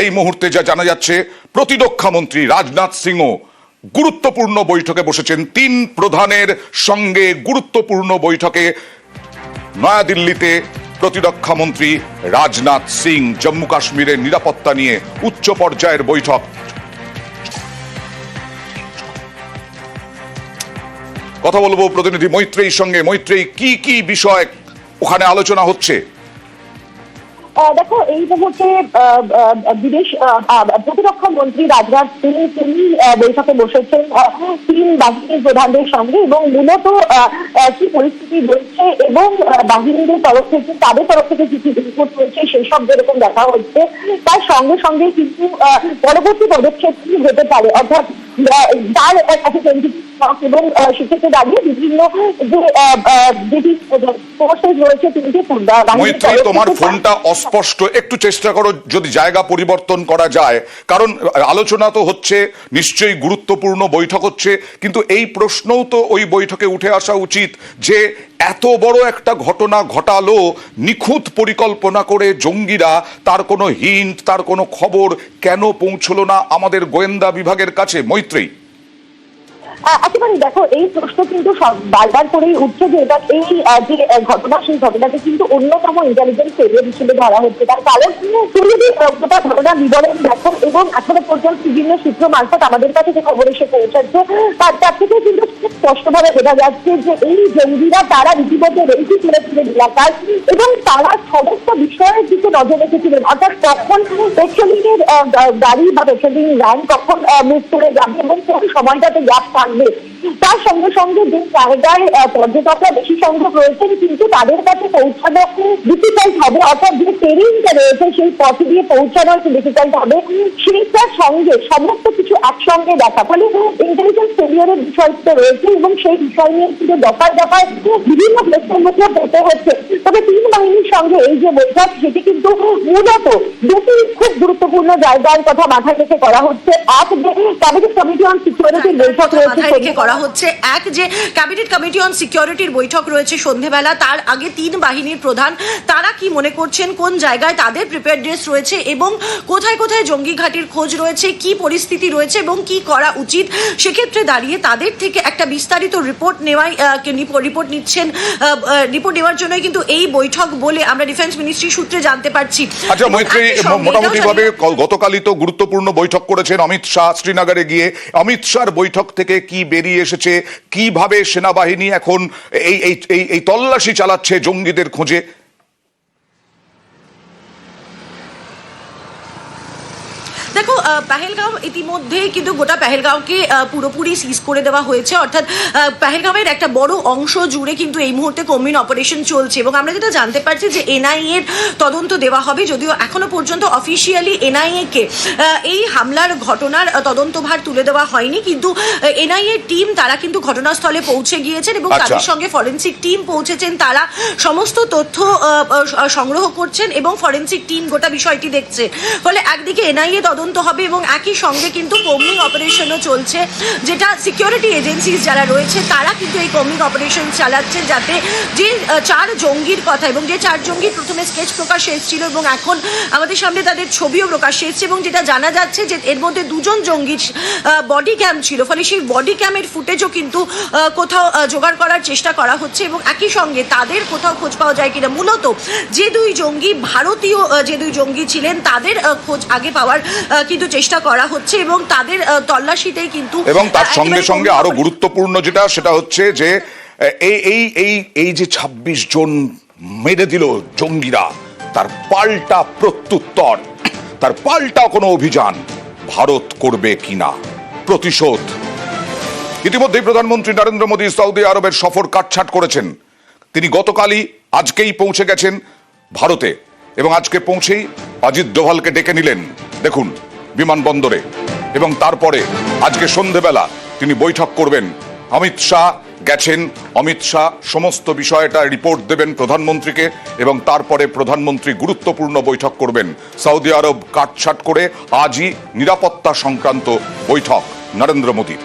এই মুহূর্তে যা জানা যাচ্ছে, প্রতিরক্ষা মন্ত্রী রাজনাথ সিংও গুরুত্বপূর্ণ বৈঠকে বসেছেন। তিন প্রধানের সঙ্গে গুরুত্বপূর্ণ বৈঠকে নয়াদিল্লিতে প্রতিরক্ষা মন্ত্রী রাজনাথ সিং। জম্মু কাশ্মীরের নিরাপত্তা নিয়ে উচ্চ পর্যায়ের বৈঠক। কথা বলবো প্রতিনিধি মৈত্রেয়ীর সঙ্গে। মৈত্রেয়ী, কি কি বিষয় ওখানে আলোচনা হচ্ছে? দেখো, এই মুহূর্তে বিদেশ প্রতিরক্ষা মন্ত্রী রাজনাথ সিং তিনি বৈঠকে বসেছেন তিন বাহিনীর প্রধানদের সঙ্গে, এবং মূলত কি পরিস্থিতি রয়েছে এবং বাহিনীর তরফ থেকে তাদের তরফ থেকে কি কি রিপোর্ট রয়েছে সেসব যেরকম দেখা হচ্ছে, তার সঙ্গে সঙ্গে কিন্তু পরবর্তী পদক্ষেপ কি হতে পারে, অর্থাৎ তার কাছে এবং সেক্ষেত্রে দাঁড়িয়ে বিভিন্ন যেটি ফোর্সেস রয়েছে তিনটি। মৈত্রেয়ী, তোমার ফোনটা অস্পষ্ট, একটু চেষ্টা করো যদি জায়গা পরিবর্তন করা যায়, কারণ আলোচনা তো হচ্ছে, নিশ্চয়ই গুরুত্বপূর্ণ বৈঠক হচ্ছে, কিন্তু এই প্রশ্নও তো ওই বৈঠকে উঠে আসা উচিত যে এত বড় একটা ঘটনা ঘটালো নিখুঁত পরিকল্পনা করে জঙ্গিরা, তার কোনো হিন্ট, তার কোনো খবর কেন পৌঁছলো না আমাদের গোয়েন্দা বিভাগের কাছে? মৈত্রেয়ী, একেবারে দেখো, এই প্রশ্ন কিন্তু বারবার করেই উঠছে যে এটা এই যে ঘটনা, সেই ঘটনাকে কিন্তু অন্যতম ইন্টেলিজেন্স ফেলিয়ার হিসেবে ধরা হচ্ছে। তার কারণ তুমি যদি গোটা ঘটনা বিবরণ দেখো এবং এখনো পর্যন্ত বিভিন্ন সূত্র মারফত আমাদের কাছে যে খবর এসে পৌঁছাচ্ছে, তার থেকে কিন্তু স্পষ্টভাবে বোঝা যাচ্ছে যে এই জঙ্গিরা তারা রীতিমতো রেখে তুলেছিলেন এলাকার, এবং তারা সমস্ত বিষয়ের দিকে নজর রেখেছিলেন। অর্থাৎ কখন পেট্রোলিং এর গাড়ি বা পেট্রোলিং ভ্যান কখন মুভ করে যাবে এবং কোন সময়টাতে গ্যাপ থাকবে, তার সঙ্গে সঙ্গে যে জায়গায় পর্যটকরা বেশি সংখ্যক রয়েছেন কিন্তু তাদের কাছে পৌঁছানো ডিফিকাল্ট হবে, অর্থাৎ যে ট্রেনিংটা রয়েছে সেই পথে দিয়ে পৌঁছানো একটু ডিফিকাল্ট হবে, সেইটার সঙ্গে সমস্ত কিছু একসঙ্গে দেখা, ফলে ইন্টেলিজেন্স ফেলিয়ারের বিষয়টা রয়েছে এবং সেই বিষয় নিয়ে কিন্তু দফায় দফায় বিভিন্ন প্রশ্নের মুখে পড়তে হচ্ছে। তবে তিন বাহিনীর সঙ্গে এই যে বৈঠক, সেটি কিন্তু মূলত দুটি খুব গুরুত্বপূর্ণ জায়গার কথা মাথায় রেখে করা হচ্ছে। এক, যে ক্যাবিনেট কমিটি অন সিকিউরিটির বৈঠক রয়েছে করা হচ্ছে, এক যে ক্যাবিনেট কমিটি অন সিকিউরিটির বৈঠক রয়েছে সন্ধ্যেবেলা, তার আগে তিন বাহিনীর প্রধান তারা কি মনে করছেন, কোন জায়গায় তাদের প্রিপেয়ারনেস রয়েছে এবং কোথায় কোথায় জঙ্গি ঘাঁটির খোঁজ রয়েছে, কি পরিস্থিতি রয়েছে এবং কি করা উচিত, সেক্ষেত্রে দাঁড়িয়ে তাদের থেকে একটা বিস্তারিত রিপোর্ট নেওয়ার জন্যই কিন্তু এই বৈঠক বলে আমরা ডিফেন্স মিনিস্ট্রি সূত্রে জানতে পারছি। আচ্ছা মৈত্রেয়ী, মোটামুটি ভাবে গতকালই তো গুরুত্বপূর্ণ বৈঠক করেছেন অমিত শাহ শ্রীনগরে গিয়ে। অমিত শাহর বৈঠক থেকে কি বেরিয়ে এসেছে, কিভাবে সেনাবাহিনী এখন এই তল্লাশি চালাচ্ছে জঙ্গিদের খোঁজে? দেখো, পেহেলগাঁও ইতিমধ্যেই কিন্তু গোটা পেহেলগাঁওকে পুরোপুরি সিজ করে দেওয়া হয়েছে, অর্থাৎ পেহেলগাঁওয়ের একটা বড় অংশ জুড়ে কিন্তু এই মুহূর্তে কম্বিন অপারেশন চলছে, এবং আমরা যেটা জানতে পারছি যে এনআইএ এর তদন্ত দেওয়া হবে, যদিও এখনো পর্যন্ত অফিসিয়ালি এনআইএ কে এই হামলার ঘটনার তদন্তভার তুলে দেওয়া হয়নি, কিন্তু এনআইএ টিম তারা কিন্তু ঘটনাস্থলে পৌঁছে গিয়েছেন এবং তাদের সঙ্গে ফরেন্সিক টিম পৌঁছেছেন, তারা সমস্ত তথ্য সংগ্রহ করছেন এবং ফরেন্সিক টিম গোটা বিষয়টি দেখছে। ফলে একদিকে এনআইএ তদন্ত হবে এবং একই সঙ্গে কিন্তু কম্বিং অপারেশনও চলছে, যেটা সিকিউরিটি এজেন্সিস যারা রয়েছে তারা কিন্তু এই কম্বিং অপারেশন চালাচ্ছে, যাতে যে চার জঙ্গির কথা এবং যে চার জঙ্গির প্রথমে স্কেচ প্রকাশ্যে এসেছিল এবং এখন আমাদের সামনে তাদের ছবিও প্রকাশ্যে এসেছে, এবং যেটা জানা যাচ্ছে যে এর মধ্যে দুজন জঙ্গির বডি ক্যাম ছিল, ফলে সেই বডি ক্যামের ফুটেজও কিন্তু কোথাও জোগাড় করার চেষ্টা করা হচ্ছে এবং একই সঙ্গে তাদের কোথাও খোঁজ পাওয়া যায় কিনা, মূলত যে দুই জঙ্গি ভারতীয় যে দুই জঙ্গি ছিলেন তাদের খোঁজ আগে পাওয়ার কিন্তু চেষ্টা করা হচ্ছে এবং তাদের তল্লাশিতেই কিন্তু, এবং তার সঙ্গে সঙ্গে আরো গুরুত্বপূর্ণ যেটা সেটা হচ্ছে যে এই যে ২৬ জন মেরে দিল জঙ্গিরা, তার পাল্টা প্রত্যুত্তর, তার পাল্টা কোনো অভিযান ভারত করবে কিনা, প্রতিশোধ। ইতিমধ্যেই প্রধানমন্ত্রী নরেন্দ্র মোদী সৌদি আরবের সফর কাটছাট করেছেন। তিনি গতকালই আজকেই পৌঁছে গেছেন ভারতে এবং আজকে পৌঁছেই অজিত ডোভালকে ডেকে নিলেন দেখুন বিমানবন্দরে, এবং তারপরে আজকে সন্ধেবেলা তিনি বৈঠক করবেন। অমিত শাহ গেছেন, অমিত শাহ সমস্ত বিষয়টা রিপোর্ট দেবেন প্রধানমন্ত্রীকে এবং তারপরে প্রধানমন্ত্রী গুরুত্বপূর্ণ বৈঠক করবেন। সৌদি আরব কাটছাট করে আজই নিরাপত্তা সংক্রান্ত বৈঠক নরেন্দ্র মোদীর।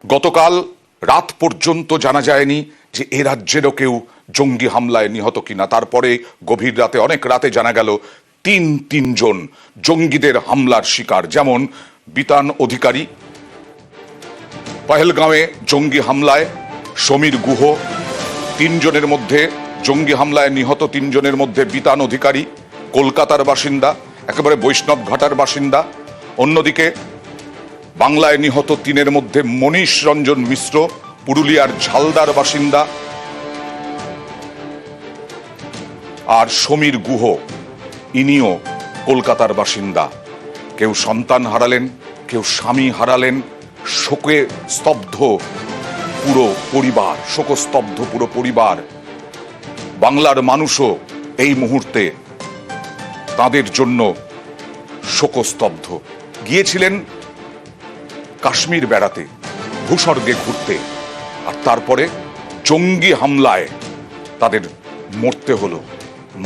গতকাল রাত পর্যন্ত জানা যায়নি যে এ রাজ্যেরও কেউ জঙ্গি হামলায় নিহত কিনা। তারপরে গভীর রাতে, অনেক রাতে জানা গেল তিনজন জঙ্গিদের হামলার শিকার। যেমন বিতান অধিকারী, পহেলগাঁওয়ে জঙ্গি হামলায় সমীর গুহ, তিনজনের মধ্যে জঙ্গি হামলায় নিহত তিনজনের মধ্যে বিতান অধিকারী কলকাতার বাসিন্দা, একেবারে বৈষ্ণব ঘাটার বাসিন্দা। অন্যদিকে বাংলায় নিহত তিনের মধ্যে মনীষ রঞ্জন মিশ্র পুরুলিয়ার ঝালদার বাসিন্দা, আর সমীর গুহ ইনিও কলকাতার বাসিন্দা। কেউ সন্তান হারালেন, কেউ স্বামী হারালেন। শোকে স্তব্ধ পুরো পরিবার, শোকস্তব্ধ পুরো পরিবার। বাংলার মানুষও এই মুহূর্তে তাদের জন্য শোকস্তব্ধ। গিয়েছিলেন কাশ্মীর বেড়াতে, ভূস্বর্গে ঘুরতে, আর তারপরে জঙ্গি হামলায় তাদের মরতে হলো,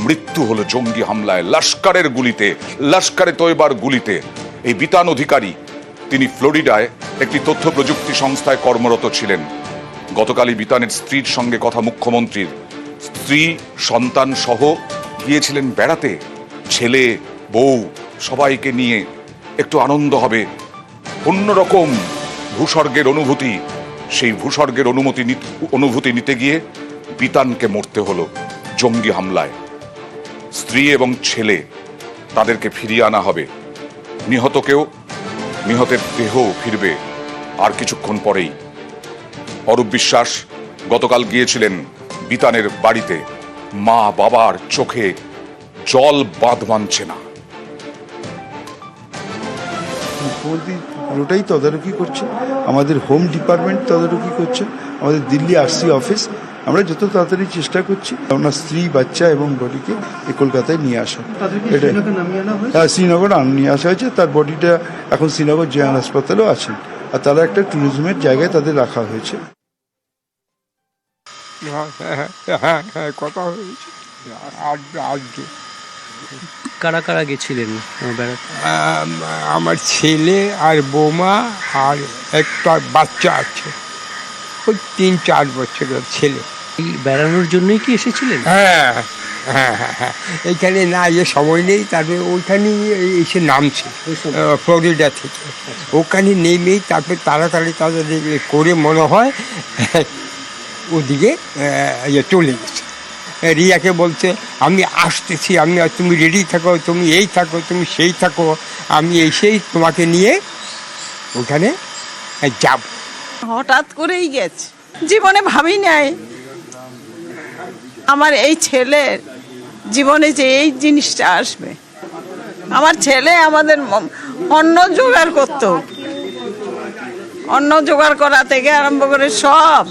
মৃত্যু হলো জঙ্গি হামলায়, লস্করের গুলিতে, লস্করে তৈবার গুলিতে। এই বিতান অধিকারী তিনি ফ্লোরিডায় একটি তথ্য প্রযুক্তি সংস্থায় কর্মরত ছিলেন। গতকালই বিতানের স্ত্রীর সঙ্গে কথা মুখ্যমন্ত্রীর। স্ত্রী সন্তান সহ গিয়েছিলেন বেড়াতে, ছেলে বউ সবাইকে নিয়ে একটু আনন্দ হবে, অন্যরকম ভূস্বর্গের অনুভূতি। সেই ভূস্বর্গের অনুভূতি নিতে গিয়ে বিতানকে মরতে হলো জঙ্গি হামলায়। স্ত্রী এবং ছেলে তাদেরকে ফিরিয়ে আনা হবে। নিহতের দেহও ফিরবে আর কিছুক্ষণ পরেই। অরূপ বিশ্বাস গতকাল গিয়েছিলেন বিতানের বাড়িতে। মা বাবার চোখে জল বাঁধ মানছে না। মুখ্যমন্ত্রী পুরোটাই তদারকি করছে, আমাদের হোম ডিপার্টমেন্ট তদারকি করছে, আমাদের দিল্লি আরসি অফিস। আমরা যত তাড়াতাড়ি চেষ্টা করছি ওনার স্ত্রী, বাচ্চা এবং বডিকে এই কলকাতায় নিয়ে আসা। এটা হ্যাঁ, শ্রীনগর নিয়ে আসা হয়েছে। তার বডিটা এখন শ্রীনগর জেনারেল হাসপাতালেও আছেন, আর তারা একটা ট্যুরিজমের জায়গায় তাদের রাখা হয়েছে। হ্যাঁ, কথা হয়েছে। আজকে কারা কারা গেছিলেন বেড়াতে? আমার ছেলে আর বৌমা আর একটা বাচ্চা আছে, ওই 3-4 বছরের ছেলে। এই বেড়ানোর জন্যই কি এসেছিলেন? হ্যাঁ হ্যাঁ হ্যাঁ হ্যাঁ, এইখানে না সময় নেই, তারপরে ওইখানেই এসে নামছে ফ্লোরিডা থেকে। ওখানে নেমেই তারপরে তাড়াতাড়ি তাদের করে মনে হয় ওদিকে চলে গেছে। রিয়াকে বলছে আমি আসতেছি, তুমি রেডি থাকো, তুমি এই থাকো, তুমি সেই থাকো, আমি এসেই তোমাকে নিয়ে ওখানে যাব। হঠাৎ করেই গেছে, জীবনে ভাবি নাই আমার এই ছেলের জীবনে যে এই জিনিসটা আসবে। আমার ছেলে আমাদের অন্ন জোগাড় করতো, অন্ন জোগাড় করা থেকে আরম্ভ করে সব,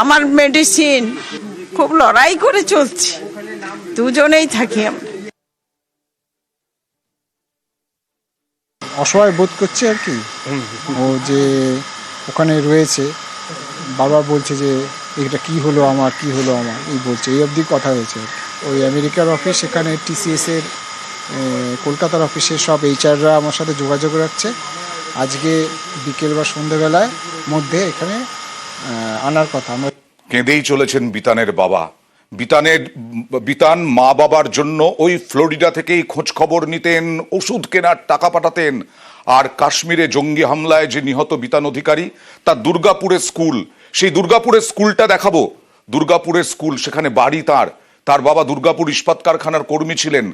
আমার মেডিসিন, খুব লড়াই করে চলছি, দুজনেই থাকি আমরা। অসহায় বোধ করছে আর কি। ও যে ওখানে রয়েছে, বারবার বলছে যে এটা কি হলো আমার, কি হলো আমার, এই বলছে, এই অবধি কথা হয়েছে। ওই আমেরিকার অফিস, সেখানে TCS এর কলকাতার অফিসের সব HR-রা আমার সাথে যোগাযোগ রাখছে। আজকে বিকেল বা সন্ধ্যেবেলায় মধ্যে এখানে আনার কথা। আমরা কেঁদেই চলেছেন বিতানের বাবা। বিতান মা বাবার জন্য ওই ফ্লোরিডা থেকেই খোঁজ খবর নিতেন, ওষুধ কেনার টাকা পাঠাতেন। আর কাশ্মীরে জঙ্গি হামলায় যে নিহত বিতান অধিকারী, তার দুর্গাপুরের স্কুল, সেই দুর্গাপুরের স্কুলটা দেখাবো। দুর্গাপুরের স্কুল, সেখানে বাড়ি তার বাবা দুর্গাপুর ইস্পাত কারখানার কর্মী ছিলেন।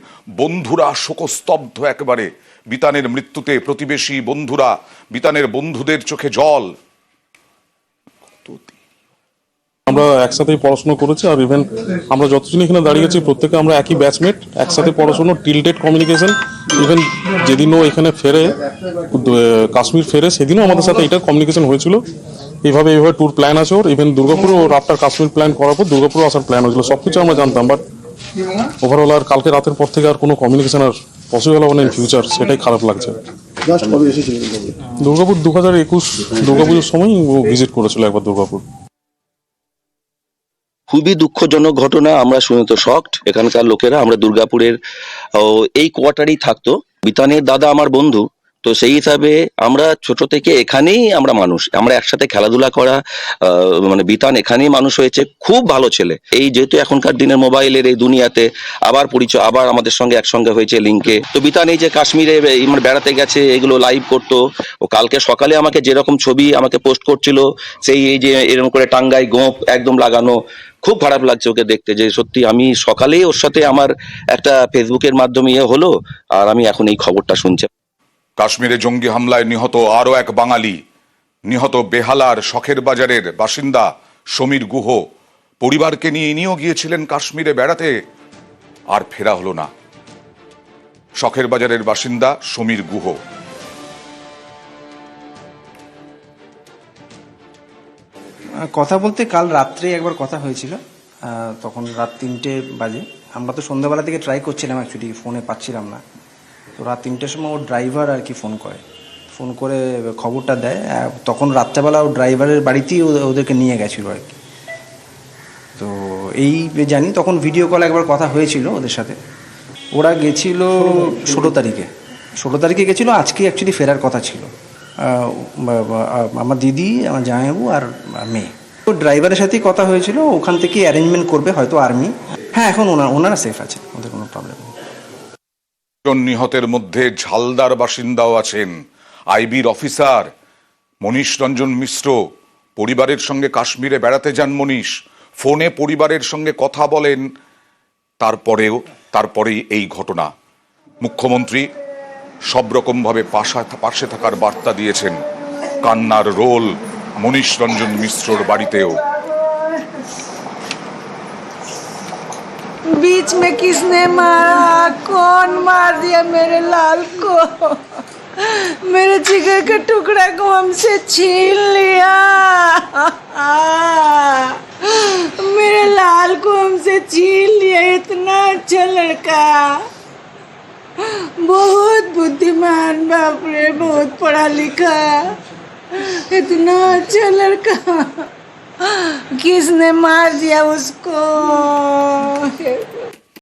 বন্ধুরা শোকস্তব্ধ একেবারে বিতানের মৃত্যুতে, প্রতিবেশী বন্ধুরা, বিতানের বন্ধুদের চোখে জল। আমরা একসাথেই পড়াশোনা করেছি, আর ইভেন আমরা যতজন এখানে দাঁড়িয়েছি প্রত্যেকে আমরা একই ব্যাচমেট, একসাথে পড়াশোনা, টিলডেট কমিউনিকেশন। ইভেন যেদিনও এখানে ফেরে, কাশ্মীর ফেরে, সেদিনও আমাদের সাথে এটা কমিউনিকেশন হয়েছিল। এইভাবে ট্যুর প্ল্যান আছে ওর। ইভেন দুর্গাপুর ওর আফটার কাশ্মীর প্ল্যান করার পর দুর্গাপুর আসার প্ল্যান হয়েছিল, সবকিছু আমরা জানতাম। বাট ওভারঅল আর কালকে রাতের পর থেকে আর কোনো কমিউনিকেশন আর পসিবল হবে না ইন ফিউচার, সেটাই খারাপ লাগছে। দুর্গাপুর 2021 দুর্গাপুজোর সময় ও ভিজিট করেছিল একবার দুর্গাপুর। খুবই দুঃখজনক ঘটনা, আমরা শুনে তো শকড। এখানকার লোকেরা, আমরা দুর্গাপুরের এই কোয়ার্টারেই থাকতো। বিতানের দাদা আমার বন্ধু, তো সেই হিসাবে আমরা ছোট থেকে এখানেই আমরা মানুষ, আমরা একসাথে খেলাধুলা করা, মানে বিতান এখানেই মানুষ হয়েছে, খুব ভালো ছেলে। এই যেহেতু এখনকার দিনের মোবাইলের এই দুনিয়াতে আবার পরিচয়, আবার আমাদের সঙ্গে একসঙ্গে হয়েছে লিঙ্কে। তো বিতান এই যে কাশ্মীরে মানে বেড়াতে গেছে, এগুলো লাইভ করতো। ও কালকে সকালে আমাকে যেরকম ছবি আমাকে পোস্ট করছিল, সেই এই যে এরকম করে টাঙ্গাই গোঁপ একদম লাগানো, খুব খারাপ লাগছে ওকে দেখতে, যে সত্যি আমি সকালেই ওর সাথে আমার একটা ফেসবুকের মাধ্যমে হলো, আর আমি এখন এই খবরটা শুনছি। কাশ্মীরে জঙ্গি হামলায় নিহত আরও এক বাঙালি, নিহত বেহালার শখের বাজারের বাসিন্দা সমীর গুহ। পরিবারকে নিয়ে ইনিও গিয়েছিলেন কাশ্মীরে বেড়াতে, আর ফেরা হলো না। শখের বাজারের বাসিন্দা সমীর গুহ। কথা বলতে কাল রাত্রে একবার কথা হয়েছিল, তখন রাত 3টে বাজে। আমরা তো সন্ধ্যাবেলা থেকে ট্রাই করছিলাম, অ্যাকচুয়ালি ফোনে পাচ্ছিলাম না। তো রাত 3টের সময় ওর ড্রাইভার আর কি ফোন করে খবরটা দেয়। তখন রাত্রেবেলা ও ড্রাইভারের বাড়িতেই ওদেরকে নিয়ে গেছিলো আর কি। তো এই জানি তখন ভিডিও কল একবার কথা হয়েছিল ওদের সাথে। ওরা গেছিল 16 তারিখে গেছিলো। আজকে অ্যাকচুয়ালি ফেরার কথা ছিল। আমার দিদি, আমার জামাইবাবু আর মেয়ে। তো ড্রাইভারের সাথেই কথা হয়েছিল, ওখান থেকে অ্যারেঞ্জমেন্ট করবে হয়তো আর্মি। হ্যাঁ, এখন ওনারা সেফ আছে, ওদের কোনো প্রবলেম নেই। নিহতের মধ্যে ঝালদার বাসিন্দাও আছেন। আইবির অফিসার মনীষ রঞ্জন মিশ্র পরিবারের সঙ্গে কাশ্মীরে বেড়াতে যান মনীষ। ফোনে পরিবারের সঙ্গে কথা বলেন, তারপরেই এই ঘটনা। মুখ্যমন্ত্রী সব রকমভাবে পাশে থাকার বার্তা দিয়েছেন। কান্নার রোল মনীষ রঞ্জন মিশ্রর বাড়িতেও। बीच में किसने मारा, कौन मार दिया मेरे लाल को, मेरे जिगर के टुकड़ा को हमसे छीन लिया, मेरे लाल को हमसे छीन लिया। इतना अच्छा लड़का, बहुत बुद्धिमान, बाप रे, बहुत पढ़ा लिखा, इतना अच्छा लड़का, किसने मार दिया उसको।